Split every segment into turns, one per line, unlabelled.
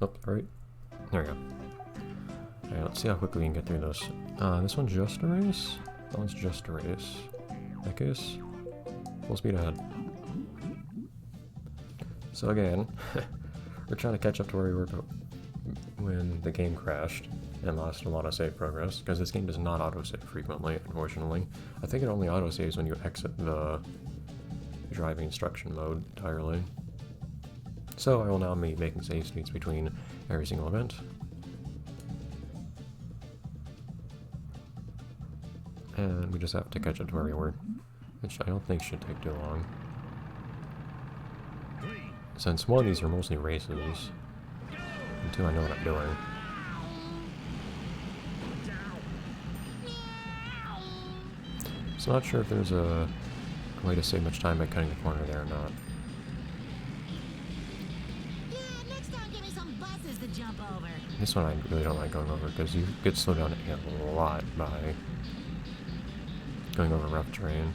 Oh, right. There we go. Alright, let's see how quickly we can get through this. This one's just a race? That one's just a race. In that case, full speed ahead. So again, we're trying to catch up to where we were when the game crashed and lost a lot of save progress, because this game does not autosave frequently, unfortunately. I think it only autosaves when you exit the driving instruction mode entirely. So I will now be making save speeds between every single event. And we just have to catch up to where we were, which I don't think should take too long. Since one of these are mostly races, and two, I know what I'm doing. So I'm not sure if there's a way to save much time by cutting the corner there or not.
Yeah, next time give me some buses to jump over.
This one I really don't like going over because you get slowed down a lot by going over rough terrain.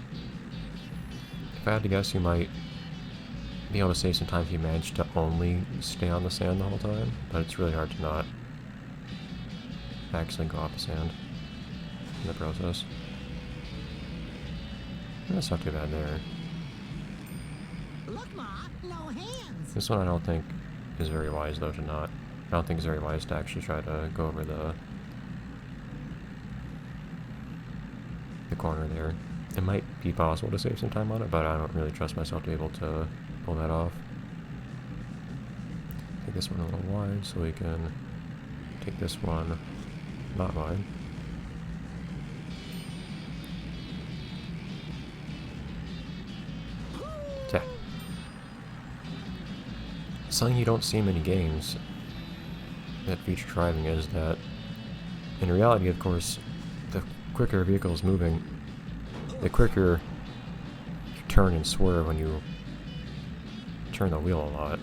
If I had to guess, you might be able to save some time if you manage to only stay on the sand the whole time, but it's really hard to not accidentally go off the sand in the process. That's not too bad there.
Look, Ma, no hands.
This one I don't think is very wise though to not. I don't think it's very wise to actually try to go over the corner there. It might be possible to save some time on it, but I don't really trust myself to be able to pull that off. Take this one a little wide so we can take this one not wide. Yeah. Something you don't see in many games that feature driving is that in reality, of course, the quicker a vehicle is moving, the quicker you turn and swerve when you turn the wheel a lot.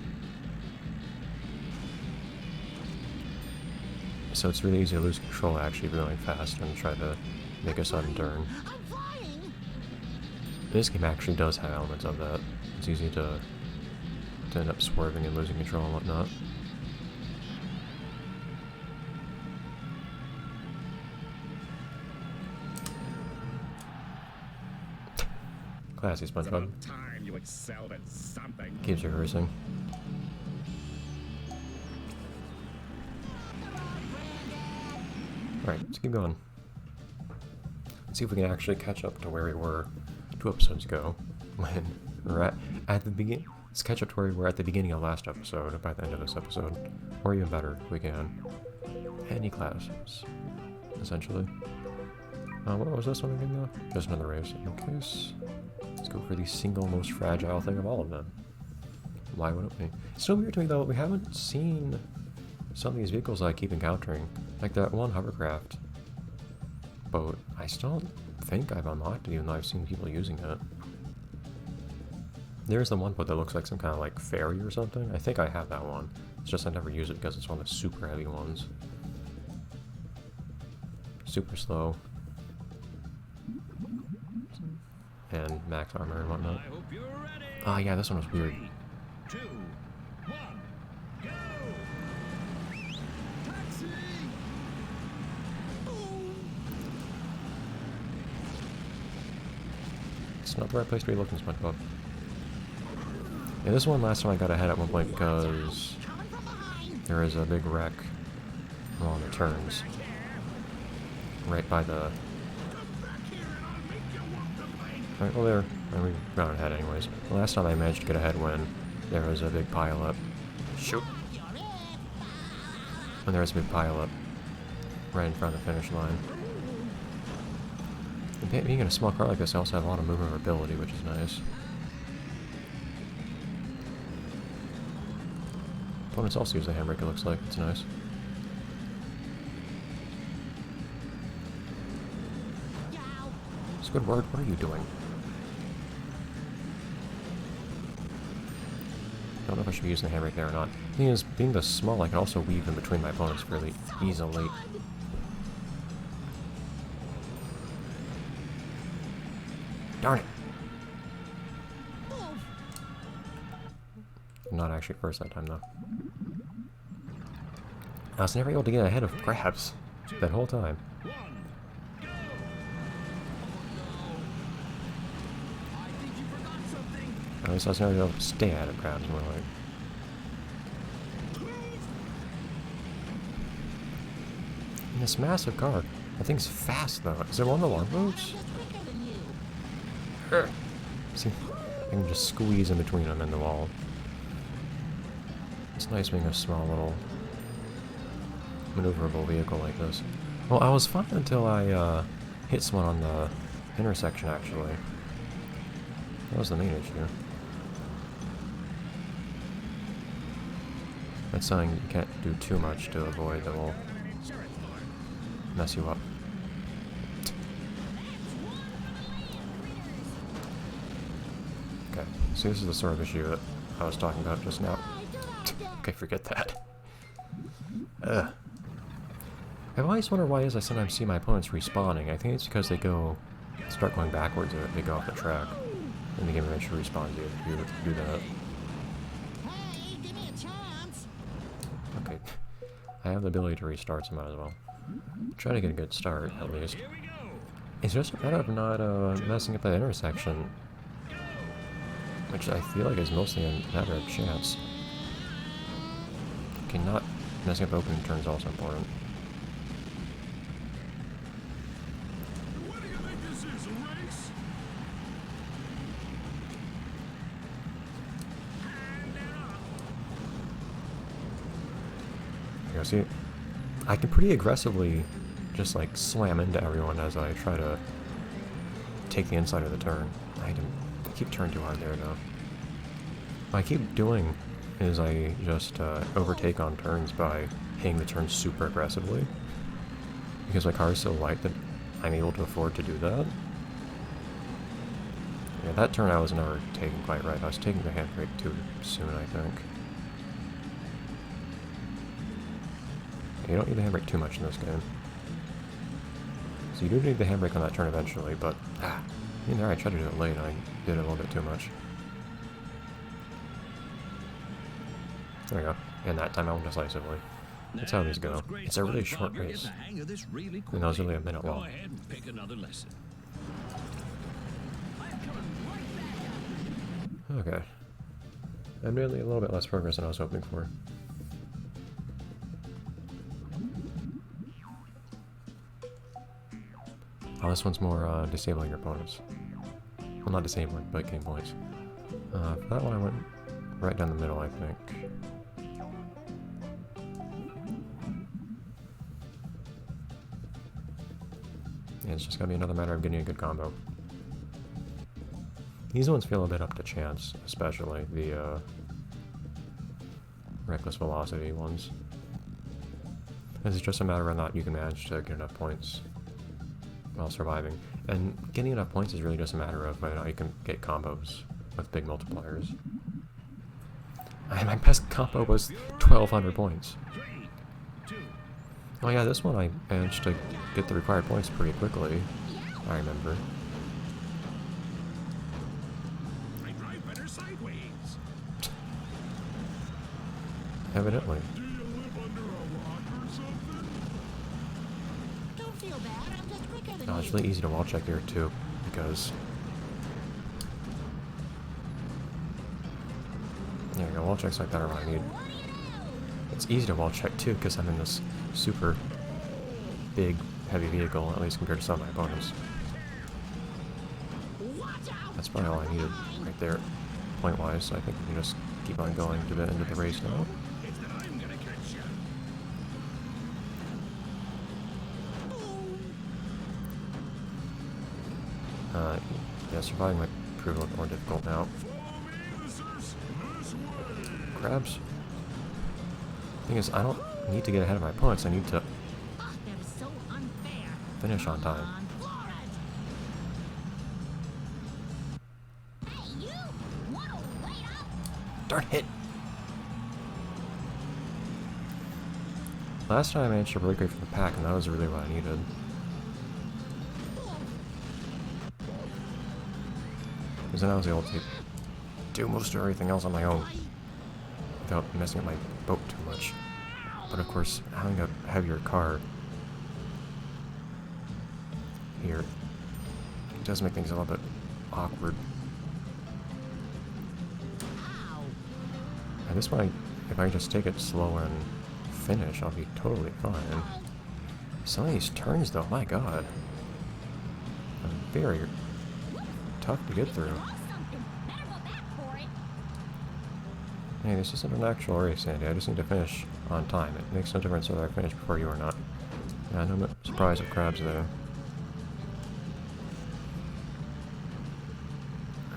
So it's really easy to lose control actually going fast and try to make a sudden turn.
I'm flying.
This game actually does have elements of that. It's easy to end up swerving and losing control and whatnot. Classy Spongebob.
Time you excelled at something.
Keeps rehearsing. Alright, let's keep going. Let's see if we can actually catch up to where we were 2 episodes ago. When we're at the beginning. Let's catch up to where we were at the beginning of last episode, by the end of this episode. Or even better, if we can. Any classes, essentially. What was this one again though? Just another race. In case, let's go for the single most fragile thing of all of them. Why wouldn't we? It's so weird to me though, we haven't seen some of these vehicles I keep encountering. Like that one hovercraft boat. I still don't think I've unlocked it even though I've seen people using it. There's the one boat that looks like some kind of like ferry or something. I think I have that one. It's just I never use it because it's one of the super heavy ones. Super slow. And max armor and whatnot. Ah, yeah, this one was weird.
3, 2, 1, go! Taxi!
It's not the right place to be looking, Spongebob. Yeah, this one last time I got ahead at one point because there is a big wreck along the turns. Right by the... Alright, well there, and we got ahead anyways. The last time I managed to get ahead when there was a big pile up. Shoot! When there was a big pile up right in front of the finish line. And being in a small car like this, I also have a lot of maneuverability, which is nice. Opponents also use the handbrake, it looks like. It's nice. Squidward, what are you doing? I don't know if I should be using the handbrake there or not. The thing is, being this small, I can also weave in between my opponents fairly easily. Darn it! Not actually first that time, though. I was never able to get ahead of crabs that whole time.
One. Go.
I think you forgot something.
At least I was never able to stay ahead of crabs more like. And this massive car, that thing's fast though. Is it one of the long roads?
Just quicker than you.
See, I can just squeeze in between them and the wall. It's nice being a small little maneuverable vehicle like this. Well, I was fine until I hit someone on the intersection actually. That was the main issue. That's something you can't do too much to avoid that will mess you up. Okay, so this is the sort of issue that I was talking about just now. Okay, forget that. Ugh. I've always wondered why it is I sometimes see my opponents respawning. I think it's because they start going backwards, they go off the track. And the game eventually respawns you if you do that.
Hey, give me a chance.
Okay. I have the ability to restart, so might as well. Try to get a good start, at least.
Here we go.
It's just a matter of not messing up that intersection. Which I feel like is mostly a matter of chance. Okay, not messing up opening turns is also important.
What do you think this is, a race?
You know, see, I can pretty aggressively just like slam into everyone as I try to take the inside of the turn. I keep turning too hard there though. What I keep doing is I just overtake on turns by hitting the turn super aggressively. Because my car is so light that I'm able to afford to do that. Yeah, that turn I was never taking quite right. I was taking the handbrake too soon, I think. You don't need the handbrake too much in this game. So you do need the handbrake on that turn eventually, but in there I tried to do it late and I did it a little bit too much. There we go. And that time I went decisively. That's how these go. It's a really short race. And that was really a minute
Go
long.
ahead and pick another lesson.
Okay. Admittedly a little bit less progress than I was hoping for. Oh, this one's more disabling your opponents. Well, not disabling, but getting points. For that one I went right down the middle, I think. Yeah, it's just gotta be another matter of getting a good combo. These ones feel a bit up to chance, especially the reckless velocity ones. It's just a matter of whether or not you can manage to get enough points while surviving. And getting enough points is really just a matter of whether or not you can get combos with big multipliers. And my best combo was 1,200 points.
3, 2,
Oh yeah, this one I managed to get the required points pretty quickly, I remember.
I drive better sideways.
Evidently.
Do you live under a rock or something?
Don't feel bad. I'm just quicker than
No,
you.
it's really easy to wall check here too, because... Yeah, you know, wall checks like that are what I need.
What do you know?
It's easy to wall check too, because I'm in this super big, heavy vehicle, at least compared to some of my opponents.
Watch out.
That's probably all I needed right there, point-wise, so I think we can just keep on going to the end of the race now.
It's that I'm gonna catch you.
Yeah, surviving might prove a little more difficult now. Crabs? Thing is, I don't need to get ahead of my opponents, I need to
Oh, that is so unfair.
finish on time.
On for it. Hey, you! Wanna wait up?
Darn it! Last time I managed to break away from the pack, and that was really what I needed. Because then I was able to do most of everything else on my own without messing up my boat too much. But of course, having a heavier car here does make things a little bit awkward. And this one, if I just take it slow and finish, I'll be totally fine. Some of these turns, though, my god, are very tough to get through. Hey, this isn't an actual race, Andy. I just need to finish on time. It makes no difference whether I finish before you or not. Yeah, I'm not surprised if Crab's there.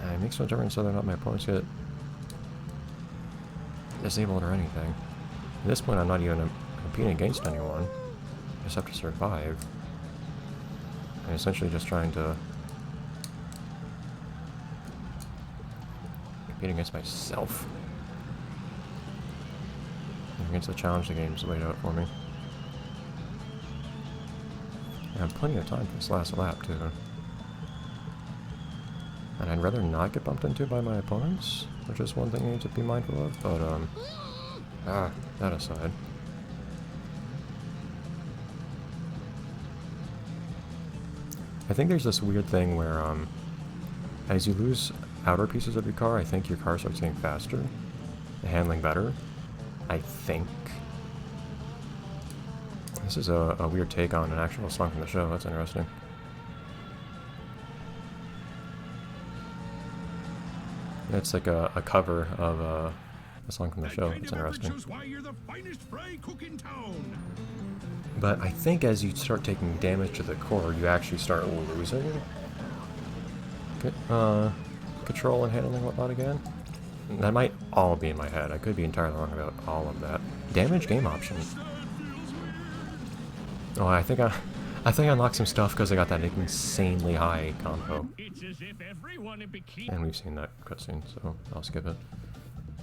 It makes no difference whether or not my opponents get disabled or anything. At this point, I'm not even competing against anyone. I just have to survive. I'm essentially just trying to compete against myself. Against the challenge the game's laid out for me. I have plenty of time for this last lap, too. And I'd rather not get bumped into by my opponents, which is one thing I need to be mindful of, but, that aside. I think there's this weird thing where, as you lose outer pieces of your car, I think your car starts getting faster, and handling better. I think. This is a weird take on an actual song from the show. That's interesting. It's like a cover of a song from the show. That's interesting.
Why you're the finest fry cook in town.
But I think as you start taking damage to the core, you actually start losing control and handling whatnot again. That might all be in my head. I could be entirely wrong about all of that. Damage game option. Oh, I think I unlocked some stuff because I got that insanely high combo.
It's as if everyone in bikini.
And we've seen that cutscene, so I'll skip it.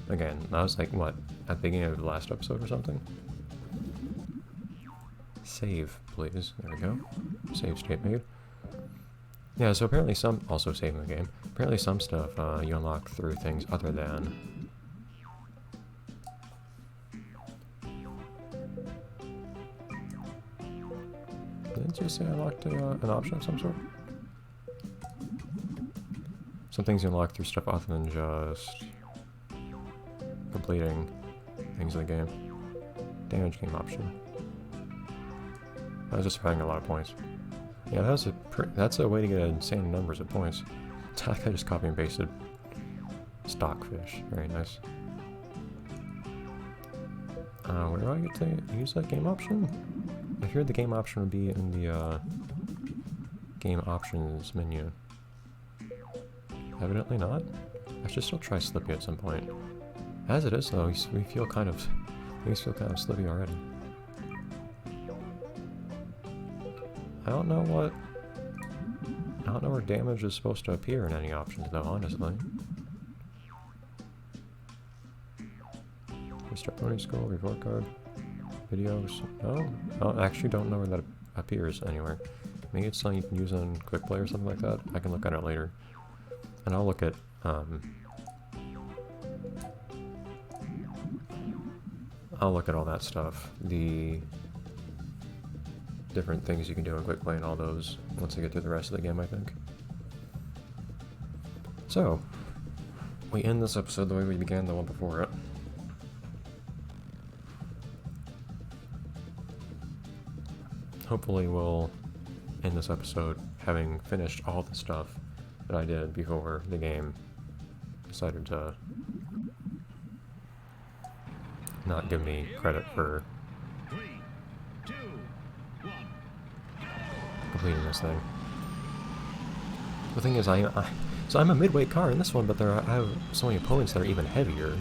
Again, that was like, what, at the beginning of the last episode or something? Save, please. There we go. Save state made. Yeah, so apparently some... Also saving the game. Apparently some stuff you unlock through things other than... Did it just say I unlocked an option of some sort? Some things you unlock through stuff other than just... completing things in the game. Damage game option. I was just finding a lot of points. Yeah, that's a way to get insane numbers of points. It's like I just copy and pasted stockfish. Very nice. Where do I get to use that game option? I heard the game option would be in the game options menu. Evidently not. I should still try Slippy at some point. As it is though, we feel kind of Slippy already. I don't know where damage is supposed to appear in any options though, honestly. Restart pony school, report card, videos. No? I actually don't know where that appears anywhere. Maybe it's something you can use on quick play or something like that. I can look at it later. And I'll look at all that stuff. The different things you can do in quick play and all those once I get through the rest of the game, I think. So, we end this episode the way we began the one before it. Hopefully we'll end this episode having finished all the stuff that I did before the game decided to not give me credit for
3, 2, 1.
completing this thing. The thing is, so I'm a midweight car in this one, but I have so many opponents that are even heavier.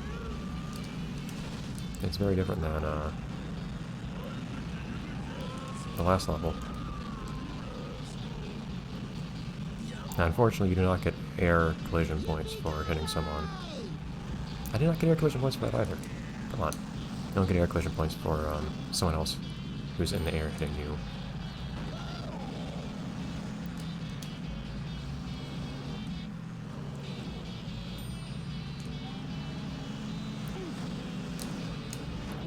It's very different than the last level. Now, unfortunately, you do not get air collision points for hitting someone. I did not get air collision points for that either. Come on. You don't get air collision points for someone else who's in the air hitting you.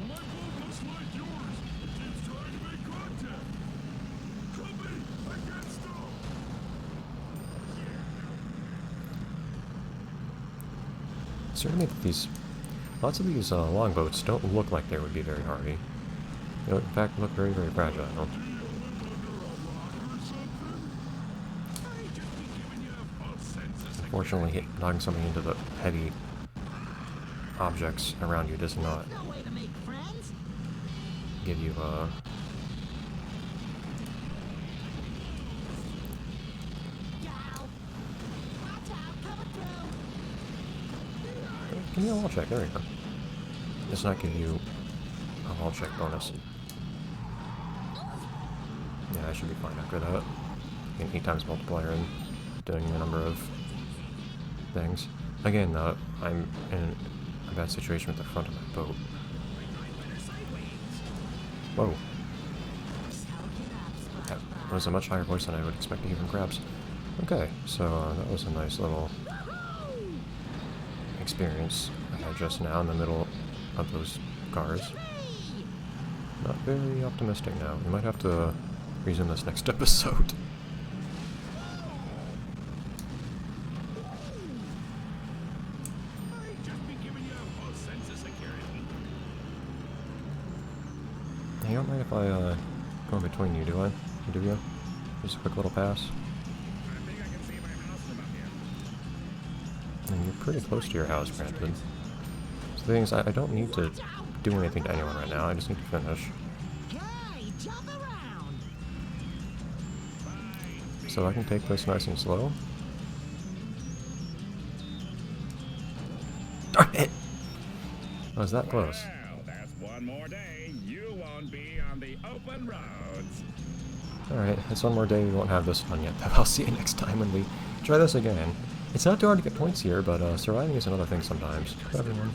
My boat looks like yours
Certainly lots of these longboats don't look like they would be very hardy. They, in fact, look very, very fragile. Unfortunately, knocking something into the heavy objects around you does not
No way to make friends.
give you
Yow. Watch out, coming through.
Give me a wall check, there you go. Does not give you a wall check bonus. Yeah, I should be fine after that. An 8 times multiplier and doing a number of things. Again, I'm in a bad situation with the front of my boat. Whoa. That was a much higher voice than I would expect to hear from crabs. Okay, so that was a nice little experience I had just now in the middle of those cars. Not very optimistic now. We might have to resume this next episode.
Might just be giving you a false sense of security.
You don't mind if I go in between you, do I? Do you? Just a quick little pass.
I think I can see my house from up here.
And you're pretty close to your house, granted. So the thing is, I don't need to do anything to anyone right now. I just need to finish.
Hey, jump around.
So I can take this nice and slow. Darn it! I was that close.
Well, that's one more day. You won't be on the open roads.
Alright, it's one more day. We won't have this fun yet, but I'll see you next time when we try this again. It's not too hard to get points here, but surviving is another thing sometimes. Bye, everyone.